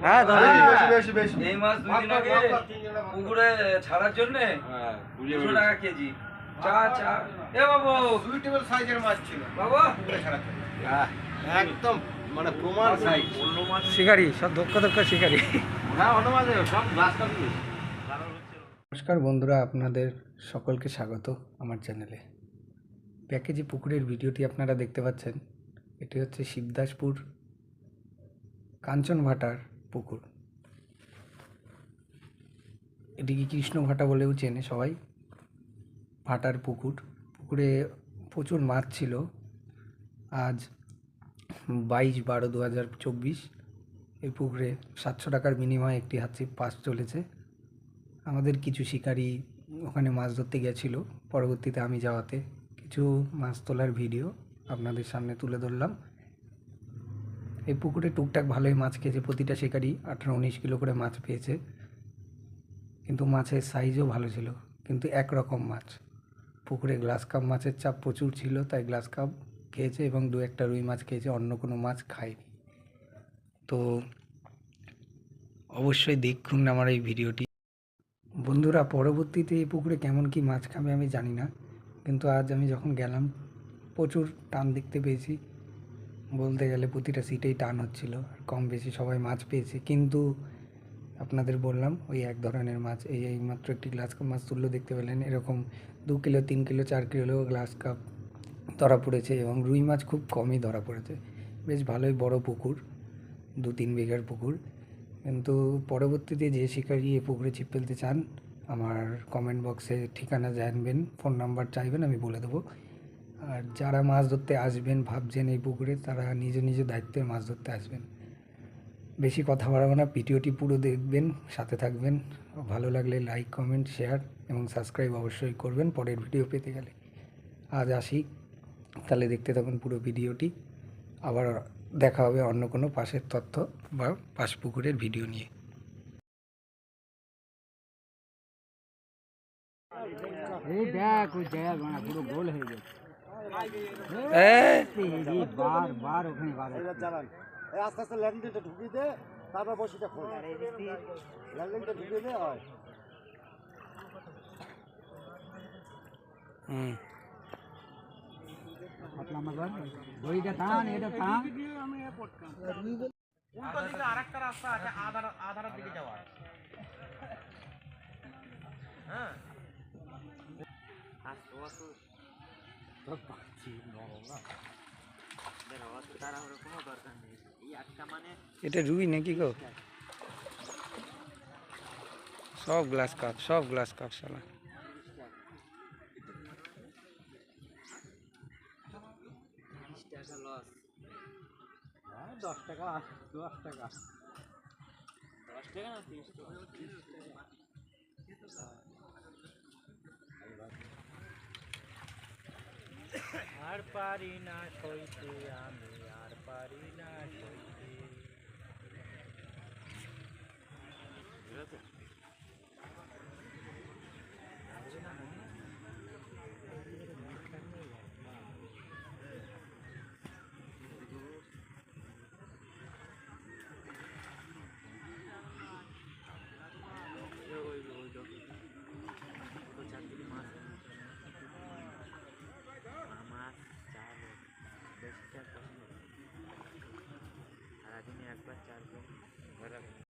হ্যাঁ এই মাছ 2 দিন আগে পুকুরে ছাড়ার জন্য 200 টাকা কেজি। চা চা এ বাবু সুইটেবল সাইজের মাছ ছিল বাবা পুকুরে ছাড়ার জন্য একদম মানে প্রমাণ সাইজ। অন্য মাছ শিকারি সব দক্ষ শিকারি। হ্যাঁ অন্য মাছ সব গ্লাস কাপ। নমস্কার বন্ধুরা, আপনাদের সকলকে স্বাগত আমার চ্যানেলে। প্যাকেজি পুকুরের ভিডিওটি আপনারা দেখতে পাচ্ছেন। এটি হচ্ছে শিবদাসপুর কাঞ্চনভাটার পুকুর। এটিকে কৃষ্ণ ভাটা বলেও চেনে সবাই। ভাটার পুকুর, পুকুরে প্রচুর মাছ ছিল। আজ 22/12/2024 এই পুকুরে 700 টাকার বিনিময়ে একটি হাতছিপ পাস চলেছে। আমাদের কিছু শিকারী ওখানে মাছ ধরতে গেছিল, পরবর্তীতে আমি যাওয়াতে কিছু মাছ তোলার ভিডিও আপনাদের সামনে তুলে ধরলাম। এই পুকুরে টুকটাক ভালোই মাছ খেয়েছে, প্রতিটা শিকারী 18-19 কিলো করে মাছ পেয়েছে। কিন্তু মাছের সাইজও ভালো ছিল, কিন্তু একরকম মাছ। পুকুরে গ্লাস কাপ মাছের চাপ প্রচুর ছিল, তাই গ্লাস কাপ খেয়েছে এবং 2-1টা রুই মাছ খেয়েছে, অন্য কোনো মাছ খায়নি। তো অবশ্যই দেখুন আমার এই ভিডিওটি বন্ধুরা। পরবর্তীতে এই পুকুরে কেমন কি মাছ খাবে আমি জানি না, কিন্তু আজ আমি যখন গেলাম প্রচুর টান দেখতে পেয়েছি। বলতে গেলে প্রতিটা সিটেই টান হচ্ছিল, আর কম বেশি সবাই মাছ পেয়েছে। কিন্তু আপনাদের বললাম ওই এক ধরনের মাছ। এই মাত্র একটি গ্লাস কাপ মাছ তুললো, দেখতে পেলেন। এরকম 2 kilo 3 kilo 4 kilo glass cup ধরা পড়েছে, এবং রুই মাছ খুব কমই ধরা পড়েছে। বেশ ভালোই বড় পুকুর, 2-3 বিঘার পুকুর। কিন্তু পরবর্তীতে যে শিকারি এই পুকুরে ছিপ ফেলতে চান, আমার কমেন্ট বক্সে ঠিকানা জানবেন, ফোন নাম্বার চাইবেন, আমি বলে দেবো। আর যারা মাছ ধরতে আসবেন ভাবছেন এই পুকুরে, তারা নিজ নিজ দায়িত্বে মাছ ধরতে আসবেন। বেশি কথা বাড়াবো না, ভিডিওটি পুরো দেখবেন, সাথে থাকবেন। ভালো লাগলে লাইক কমেন্ট শেয়ার এবং সাবস্ক্রাইব অবশ্যই করবেন পরের ভিডিও পেতে গেলে। আজ আসি, তাহলে দেখতে থাকুন পুরো ভিডিওটি। আবার দেখা হবে অন্য কোনো পাশের তথ্য বা পাশ পুকুরের ভিডিও নিয়ে। এই দেখ ওই জায়গা বানা পুরো গোল হয়ে গেছে। বার ওখানে আস্তে আস্তে ল্যান্ডিংটা ঢুকিয়ে দে, তারপর বসিটা খোল। ল্যান্ডিংটা ঢুকিয়ে দে হয়। দড়িটা টান, এটা টান। উল্টো দিকে আরেকটা রাস্তা আছে, আধারের দিকে যাওয়ার। হ্যাঁ এটা রুই নাকি গো? সব গ্লাস কাপ শালা। হ্যাঁ 10 টাকা 10 টাকা না 30 টাকা। আর পারি না সইতে আমি, আর পারি না সইতে।